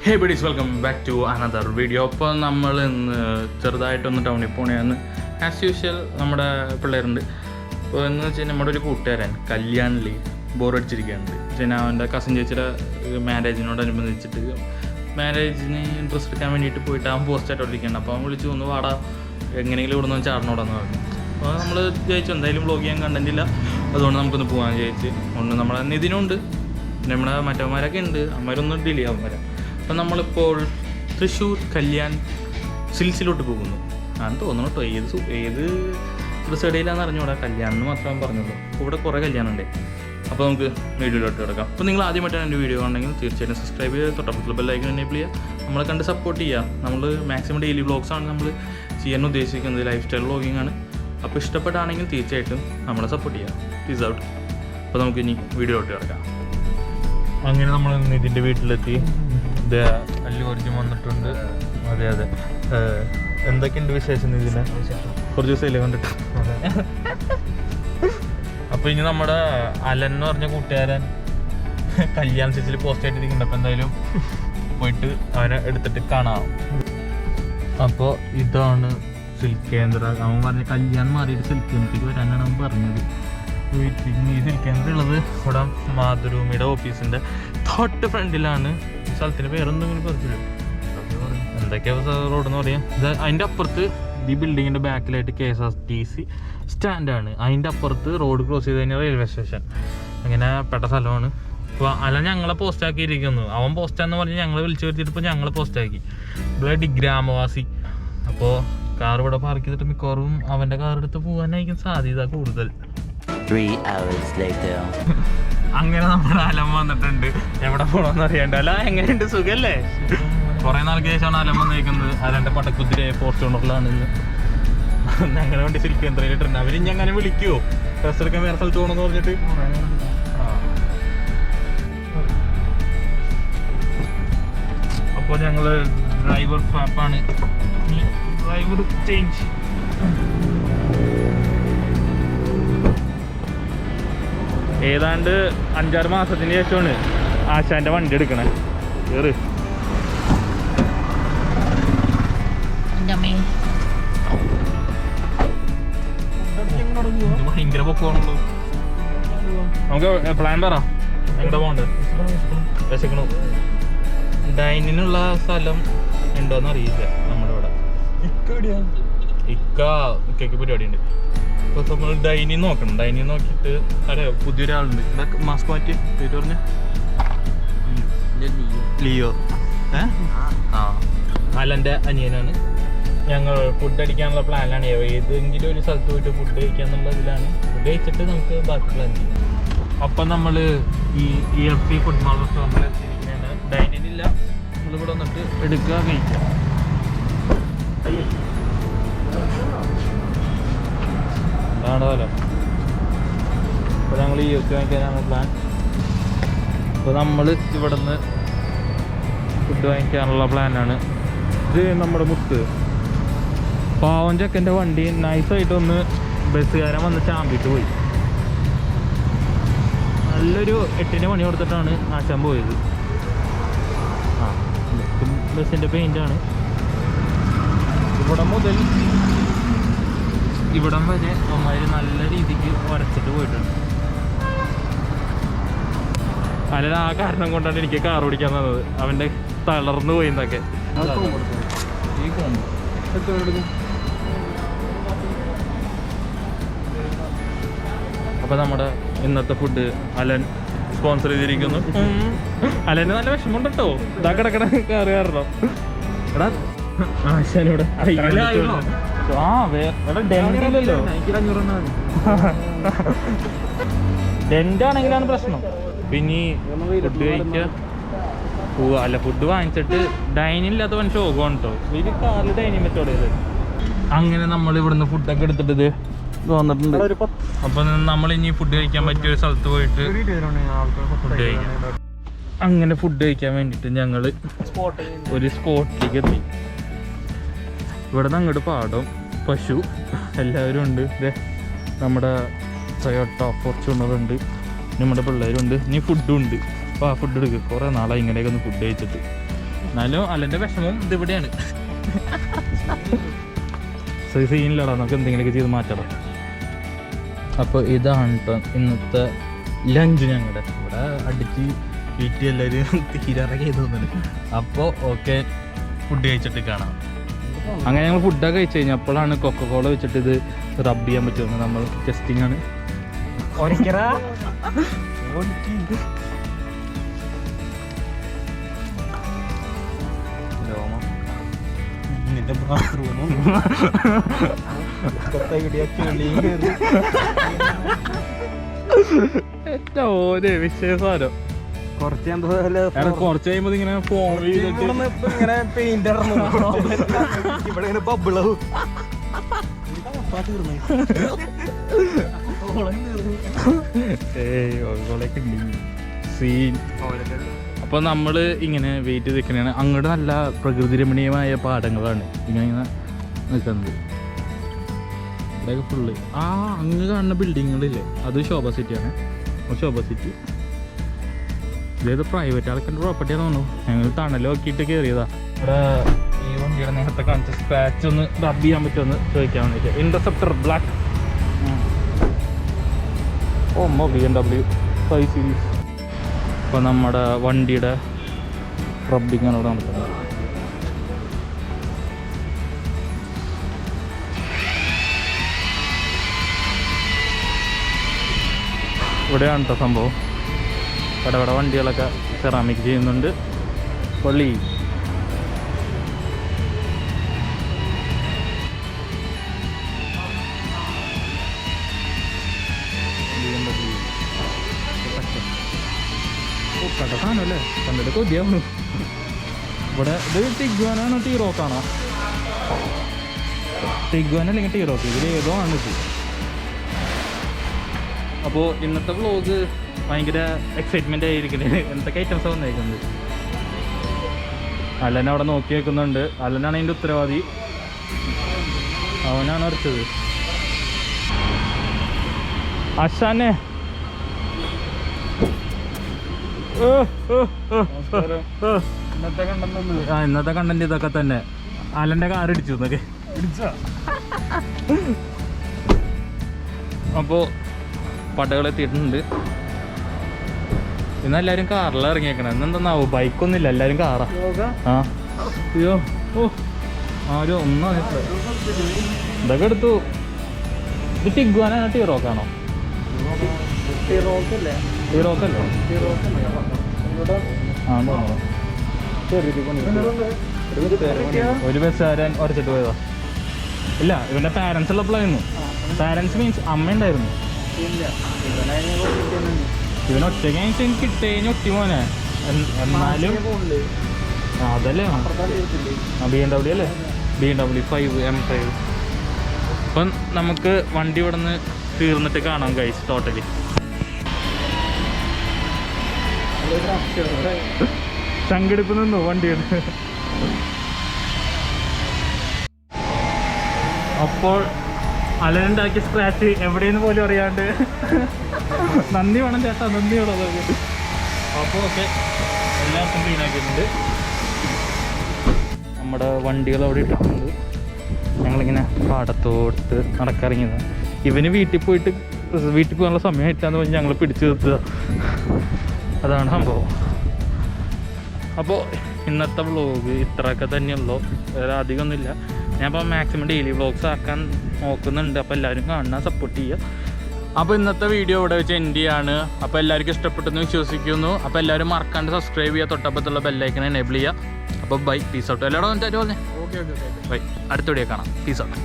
Hey buddies, welcome back to another video. അപ്പോൾ നമ്മൾ ഇന്ന് ചെറുതായിട്ടൊന്ന് ടൗണിൽ പോകണമെന്ന് ആസ് യൂഷ്വൽ നമ്മുടെ പിള്ളേരുണ്ട്. അപ്പോൾ എന്ന് വെച്ചാൽ നമ്മുടെ ഒരു കൂട്ടുകാരൻ കല്യാണിൽ ബോറടിച്ചിരിക്കുകയുണ്ട്. വെച്ചാൽ അവൻ്റെ കസിൻ ചേച്ചിയുടെ മാരേജിനോടനുബന്ധിച്ചിട്ട് മാരേജിന് ഡ്രസ്സ് എടുക്കാൻ വേണ്ടിയിട്ട് പോയിട്ട് അവൻ പോസ്റ്റായിട്ടോണ്ടിരിക്കുകയാണ്. അപ്പോൾ അവൻ വിളിച്ചു ഒന്ന് വാടാ, എങ്ങനെയെങ്കിലും ഇവിടെ നിന്ന് ചാടണോടാന്ന് പറഞ്ഞു. അപ്പോൾ നമ്മൾ ചോദിച്ചു എന്തായാലും വ്ളോഗ് ചെയ്യാൻ കണ്ടൻറ്റില്ല, അതുകൊണ്ട് നമുക്കൊന്ന് പോകാൻ ചോദിച്ച്. ഒന്ന് നമ്മുടെ നിതിനുണ്ട്, നമ്മുടെ മറ്റവന്മാരൊക്കെ ഉണ്ട്, അമ്മമാരൊന്നും ഡിലേ അവന്മാരാണ്. അപ്പം നമ്മളിപ്പോൾ തൃശ്ശൂർ കല്യാൺ സിൽസിലോട്ട് പോകുന്നു ആണെന്ന് തോന്നുന്നു കേട്ടോ. ഏത് റിസൈഡിലാന്ന് അറിഞ്ഞൂടാ, കല്യാണം മാത്രമേ പറഞ്ഞുള്ളൂ. ഇവിടെ കുറേ കല്യാണം ഉണ്ട്. അപ്പോൾ നമുക്ക് വീഡിയോയിലോട്ട് കിടക്കാം. അപ്പോൾ നിങ്ങൾ ആദ്യമായിട്ടാണ് എൻ്റെ വീഡിയോ ഉണ്ടെങ്കിൽ തീർച്ചയായിട്ടും സബ്സ്ക്രൈബ് ചെയ്യുക, തൊട്ടപ്പുറത്തുള്ള ബെല്ലൈക്കൺ എനേബിൾ ചെയ്യുക, നമ്മളെ കണ്ട് സപ്പോർട്ട് ചെയ്യുക. നമ്മൾ മാക്സിമം ഡെയിലി വ്ളോഗ്സാണ് നമ്മൾ ചെയ്യാൻ ഉദ്ദേശിക്കുന്നത്, ലൈഫ് സ്റ്റൈൽ വ്ളോഗിങ് ആണ്. അപ്പോൾ ഇഷ്ടപ്പെട്ടാണെങ്കിൽ തീർച്ചയായിട്ടും നമ്മളെ സപ്പോർട്ട് ചെയ്യുക. Peace out. അപ്പോൾ നമുക്ക് ഇനി വീഡിയോയിലോട്ട് കിടക്കാം. അങ്ങനെ നമ്മൾ ഇതിൻ്റെ വീട്ടിലെത്തി. ഇത് അല്ലു വന്നിട്ടുണ്ട്. അതെ അതെ, എന്തൊക്കെയുണ്ട് വിശേഷം? ഇതിനെ കുറച്ച് ദിവസമല്ലേ കണ്ടിട്ട്. അപ്പോൾ ഇനി നമ്മുടെ അലൻ എന്ന് പറഞ്ഞ കൂട്ടുകാരൻ കല്യാൺ സിറ്റിൽ പോസ്റ്റ് ആയിട്ടിരിക്കുന്നുണ്ട്. അപ്പോൾ എന്തായാലും പോയിട്ട് അവനെ എടുത്തിട്ട് കാണാം. അപ്പോൾ ഇതാണ് സിൽക്ക് കേന്ദ്ര. അവൻ പറഞ്ഞ കല്യാൺ മാറിയിട്ട് സിൽക്ക് കേന്ദ്രത്തേക്ക് വരാനാണ് അവൻ പറഞ്ഞത്. ഈ സിൽക്ക് കേന്ദ്രം ഉള്ളത് ഇവിടെ മാതൃഭൂമിയുടെ ഓഫീസിൻ്റെ തൊട്ട് ഫ്രണ്ടിലാണ്. സ്ഥലത്തിൻ്റെ പേരൊന്നും പറഞ്ഞില്ല, എന്തൊക്കെയാണ് റോഡ് എന്ന് പറയാം. അതിൻ്റെ അപ്പുറത്ത് ഈ ബിൽഡിങ്ങിൻ്റെ ബാക്കിലായിട്ട് KSRTC സ്റ്റാൻഡാണ്. അതിൻ്റെ അപ്പുറത്ത് റോഡ് ക്രോസ് ചെയ്ത് കഴിഞ്ഞാൽ റെയിൽവേ സ്റ്റേഷൻ. അങ്ങനെ പെട്ട സ്ഥലമാണ്. അപ്പോൾ അല്ല ഞങ്ങളെ പോസ്റ്റാക്കിയിരിക്കുന്നു. അവൻ പോസ്റ്റാന്ന് പറഞ്ഞ് ഞങ്ങളെ വിളിച്ചു വരുത്തിയിട്ട് ഇപ്പോൾ ഞങ്ങളെ പോസ്റ്റാക്കി. ഇവിടെ ഗ്രാമവാസി. അപ്പോൾ കാർ ഇവിടെ പാർക്ക് ചെയ്തിട്ട് മിക്കവാറും അവൻ്റെ കാർ എടുത്ത് പോകാനായിരിക്കും സാധ്യത കൂടുതൽ. 3 hours later. അങ്ങനെ നമ്മുടെ അലം വന്നിട്ടുണ്ട്. എവിടെ പോകണമെന്ന് അറിയണ്ട. അല്ല എങ്ങനെയുണ്ട്, സുഖല്ലേ? കുറേ നാൾക്ക് ശേഷമാണ് അലം വന്നിരിക്കുന്നത്. അലൻ്റെ പടക്കുതിരെ ഫോർച്യൂണറിലാണ് ഇന്ന്. ഞങ്ങളുടെ വേണ്ടി സിൽക്ക് കേന്ദ്രയിലിട്ടുണ്ട്. അവരിഞ്ഞ് അങ്ങനെ വിളിക്കുമോ ഡ്രസ് എടുക്കാൻ വേറെ സ്ഥലത്ത് പോകണമെന്ന് പറഞ്ഞിട്ട്? അപ്പോൾ ഞങ്ങൾ ഡ്രൈവർ ഫാപ്പാണ്. Driver change. ഏതാണ്ട് 5-6 മാസത്തിന് ശേഷമാണ് ആശാന്റെ വണ്ടി എടുക്കണേ. കേറ്. ഭയങ്കര പൊക്കമാണല്ലോ. നമുക്ക് പ്ലാൻ പറ, എവിടെ പോകണ്ടത്? വിശക്കണു. ഡൈനിനുള്ള സ്ഥലം ഉണ്ടോന്ന് അറിയില്ല നമ്മുടെ ഇവിടെ. ഇക്കയ്ക്ക് പരിപാടി ഉണ്ട്. അപ്പോൾ നമ്മൾ ഡൈനിങ് നോക്കണം. ഡൈനിങ് നോക്കിയിട്ട് അറിയാം, പുതിയൊരാളുണ്ട് ഇവിടെ. മാസ്ക് മാറ്റി പേര് പറഞ്ഞ ലിയോ. അലൻ്റെ അനിയനാണ്. ഞങ്ങൾ ഫുഡ് അടിക്കാനുള്ള പ്ലാനിലാണ്. ഏതെങ്കിലും ഒരു സ്ഥലത്ത് പോയിട്ട് ഫുഡ് കഴിക്കാന്നുള്ള ഇതിലാണ്. ഫുഡ് കഴിച്ചിട്ട് നമുക്ക് ബാക്കി പ്ലാൻ ചെയ്യും. അപ്പം നമ്മൾ ഈ EFP ഫുഡ് മാൾ റെസ്റ്റോറൻറ്റിൽ എത്തിയിരിക്കുന്നതാണ്. ഡൈനിങ് ഇല്ല, നമ്മളിവിടെ വന്നിട്ട് എടുക്കുക, കഴിക്കാം. ാണല്ലോ. അപ്പോൾ ഞങ്ങൾ EFP വാങ്ങിക്കാനാണ് പ്ലാൻ. അപ്പോൾ നമ്മൾ ഇവിടെ നിന്ന് ഫുഡ് വാങ്ങിക്കാനുള്ള പ്ലാനാണ്. ഇത് നമ്മുടെ മുത്ത് പാവൻ ചെക്കൻ്റെ വണ്ടി നൈസായിട്ടൊന്ന് ബസ്സുകാരൻ വന്ന് ചാമ്പിട്ട് പോയി. നല്ലൊരു 8-ന് പണി കൊടുത്തിട്ടാണ് ആശാൻ പോയത്. ബസ്സിൻ്റെ പെയിൻ്റാണ്. ഇവിടെ മുതൽ ഇവിടം വരെ അമ്മമാർ നല്ല രീതിക്ക് വരച്ചിട്ട് പോയിട്ടുണ്ട്. അല്ല, ആ കാരണം കൊണ്ടാണ് എനിക്ക് കാർ ഓടിക്കാൻ തന്നത്. അവൻ്റെ തളർന്നു പോയി എന്നൊക്കെ. അപ്പോൾ നമ്മുടെ ഇന്നത്തെ ഫുഡ് അലൻ സ്പോൺസർ ചെയ്തിരിക്കുന്നു. അലന് നല്ല വിഷമമുണ്ട് കേട്ടോ, ഇതാ കിടക്കണ കാറ് കാരണം. എടാ ആശാനോട് ഡെന്റാണെങ്കിലാണ് പ്രശ്നം. പിന്നെ ഫുഡ് കഴിക്കുക പോവുക. അല്ല, ഫുഡ് വാങ്ങിച്ചിട്ട് ഡൈനിങ് ഇല്ലാത്തവൻ ശോകമാണ് കേട്ടോ. ഇത് കാറിൽ ഡൈനിങ് മെത്തോടെ. അങ്ങനെ നമ്മൾ ഇവിടുന്ന് ഫുഡൊക്കെ എടുത്തിട്ട് ഇത് വന്നിട്ടുണ്ട്. അപ്പൊ നമ്മളിനി ഫുഡ് കഴിക്കാൻ പറ്റിയ ഒരു സ്ഥലത്ത് പോയിട്ട് ഫുഡ് കഴിക്കാം. അങ്ങനെ ഫുഡ് കഴിക്കാൻ വേണ്ടിയിട്ട് ഞങ്ങൾ ഒരു സ്പോട്ടിലേക്ക് എത്തി. ഇവിടെ നിന്ന് അങ്ങോട്ട് പാടം, പശു എല്ലാവരും ഉണ്ട്. ഇതേ നമ്മുടെ ടൊയോട്ട ഫോർച്യൂണറുണ്ട്, നമ്മുടെ പിള്ളേരുണ്ട്, ഇനി ഫുഡും ഉണ്ട്. അപ്പോൾ ആ ഫുഡ് എടുക്കുക. കുറേ നാളായി ഇങ്ങനെയൊക്കെ ഒന്ന് ഫുഡ് കഴിച്ചിട്ട്. എന്നാലും അലൻ്റെ വിഷമം ഇതിവിടെയാണ്. സീനിലടാ, നമുക്ക് എന്തെങ്കിലുമൊക്കെ ചെയ്ത് മാറ്റണം. അപ്പോൾ ഇതാണ് കേട്ടോ ഇന്നത്തെ ലഞ്ച്. ഞങ്ങളുടെ ഇവിടെ അടിച്ച് വീട്ടിൽ എല്ലാവരും തീരാറൊക്കെ തോന്നുന്നുണ്ട്. അപ്പോൾ ഓക്കെ, ഫുഡ് കഴിച്ചിട്ട് കാണാം. അങ്ങനെ ഞങ്ങൾ ഫുഡൊക്കെ കഴിച്ച് കഴിഞ്ഞാൽ അപ്പോഴാണ് കൊക്കക്കോള വെച്ചിട്ട് ഇത് റബ്ബ് ചെയ്യാൻ പറ്റുന്നത്. നമ്മൾ ടെസ്റ്റിംഗ് ആണ്. ഓരോ വിശേഷം കുറച്ച് കഴിയുമ്പോ ഇങ്ങനെ ഫോൺ ഇങ്ങനെ പെയിന്റ് ഇവിടെ ബബിളാവും. സീൻ. അപ്പോൾ നമ്മൾ ഇങ്ങനെ വെയിറ്റ് നിൽക്കണതാണ്. അങ്ങോട്ട് നല്ല പ്രകൃതി രമണീയമായ പാടങ്ങളാണ് ഇങ്ങനെ നിൽക്കുന്നത്. ഇവിടെയൊക്കെ ഫുള്ള് അങ്ങ് കാണുന്ന ബിൽഡിങ്ങുകളില്ലേ, അത് ശോഭ സിറ്റിയാണ്. ശോഭ സിറ്റി ഇതേത് പ്രൈവറ്റ് ആൾക്കാരുടെ പ്രോപ്പർട്ടിയാന്ന് തോന്നുന്നു. ഞങ്ങൾ തണൽ നോക്കിയിട്ട് കയറിയതാ. ഇവിടെ ഈ വണ്ടിയുടെ നേരത്തെ കാണിച്ച സ്ക്രാച്ച് ഒന്ന് റബ്ബ് ചെയ്യാൻ പറ്റുമെന്ന് ചോദിക്കാൻ വേണ്ടിയിട്ട്. Interceptor black BMW 5 Series. ഇപ്പോൾ നമ്മുടെ വണ്ടിയുടെ റബ്ബിങ് ആണ് ഇവിടെ നടക്കുന്നത്. ഇവിടെയാണ് കേട്ടോ സംഭവം. ഇവിടെ വണ്ടികളൊക്കെ സെറാമിക് ചെയ്യുന്നുണ്ട്. പള്ളി കണ്ടതാണല്ലേ, കണ്ടിട്ട് കൊതിയാവുന്നു. ഇവിടെ ഇത് ടിഗ്വാനാണോ ടീറോക്കാണോ? ടിഗ്വാൻ അല്ലെങ്കിൽ ടീറോക്ക്, ഇതിൽ ഏതോ ആണ് ഇത്. അപ്പോൾ ഇന്നത്തെ വ്ളോഗ് ഭയങ്കര എക്സൈറ്റ്മെൻ്റ് ആയിരിക്കുന്നത്. എന്തൊക്കെ ഐറ്റംസാണ് വന്നേക്കുന്നത്. അലൻ അവിടെ നോക്കി വെക്കുന്നുണ്ട്. അലനാണ് അതിൻ്റെ ഉത്തരവാദി. അവനാണ് ഉറച്ചത്. അശാനെ ഇന്നത്തെ കണ്ടന്റ് ഇതൊക്കെ തന്നെ. അലൻ്റെ കാർ ഇടിച്ചു എന്നൊക്കെ. അപ്പോൾ പടകളെത്തിയിട്ടുണ്ട്. ഇന്നെല്ലാവരും കാറിലാണ് ഇറങ്ങിയേക്കണം. ഇന്നെന്താന്നാവോ, ബൈക്കൊന്നുമില്ല, എല്ലാവരും കാറാ. അയ്യോ ആരും ഒന്നും ഇതൊക്കെ എടുത്തു. ഇത് ടിഗ്വാനാണോ ടീറോക്കാണോ? ടീറോക്കല്ലേ? ഒരു ബസ്സുകാരൻ ഉറച്ചിട്ട് പോയതാ. ഇല്ല, ഇവന്റെ പാരൻസ് ഉള്ളപ്പോഴായിരുന്നു. പാരൻസ് മീൻസ് അമ്മ ഉണ്ടായിരുന്നു. ഇവൻ ഒറ്റയ്ക്ക് കിട്ടേഞ്ഞ് ഒട്ടി മോനെ. എന്നാലും അതല്ലേ BMW അല്ലേ, BMW 5 M5. അപ്പം നമുക്ക് വണ്ടി ഇവിടെ നിന്ന് തീർന്നിട്ട് കാണാം ഗൈസ്. ടോട്ടലി സംഘടിപ്പ് നിന്നു വണ്ടിയുടെ. അപ്പോൾ അലനുണ്ടാക്കിയ സ്ക്രാച്ച് എവിടെയെന്ന് പോലും അറിയാണ്ട്. നന്ദി വേണം ചേട്ടാ, നന്ദി വേണം. അപ്പോൾ ഓക്കെ, എല്ലാവർക്കും ക്ലീനാക്കിയിട്ടുണ്ട്. നമ്മുടെ വണ്ടികൾ അവിടെ ഇട്ടിട്ടുണ്ട്. ഞങ്ങളിങ്ങനെ പാടത്തോട്ട് നടക്കിറങ്ങിയത്. ഇവന് വീട്ടിൽ പോകാനുള്ള സമയമായിട്ടാന്ന് പറഞ്ഞ് ഞങ്ങൾ പിടിച്ചു നിർത്തുക. അതാണ് സംഭവം. അപ്പോൾ ഇന്നത്തെ വ്ളോഗ് ഇത്രയൊക്കെ തന്നെയുള്ളൂ, വേറെ അധികമൊന്നുമില്ല. ഞാൻ അപ്പോൾ മാക്സിമം ഡെയിലി വ്ളോഗ്സ് ആക്കാൻ നോക്കുന്നുണ്ട്. അപ്പോൾ എല്ലാവരും കാണാൻ സപ്പോർട്ട് ചെയ്യുക. അപ്പോൾ ഇന്നത്തെ വീഡിയോ ഇവിടെ വെച്ച് എൻഡ് ചെയ്യാണ്. അപ്പോൾ എല്ലാവർക്കും ഇഷ്ടപ്പെട്ടെന്ന് വിശ്വസിക്കുന്നു. അപ്പോൾ എല്ലാവരും മറക്കാണ്ട് സബ്സ്ക്രൈബ് ചെയ്യുക, തൊട്ടപ്പത്തുള്ള ബെല്ലൈക്കനെ എനേബിൾ ചെയ്യുക. അപ്പോൾ ബൈ, പീസ് ഔട്ട്. എല്ലാവരും പറഞ്ഞേ. ഓക്കെ ബൈ, അടുത്ത വീഡിയോ കാണാം. Peace out.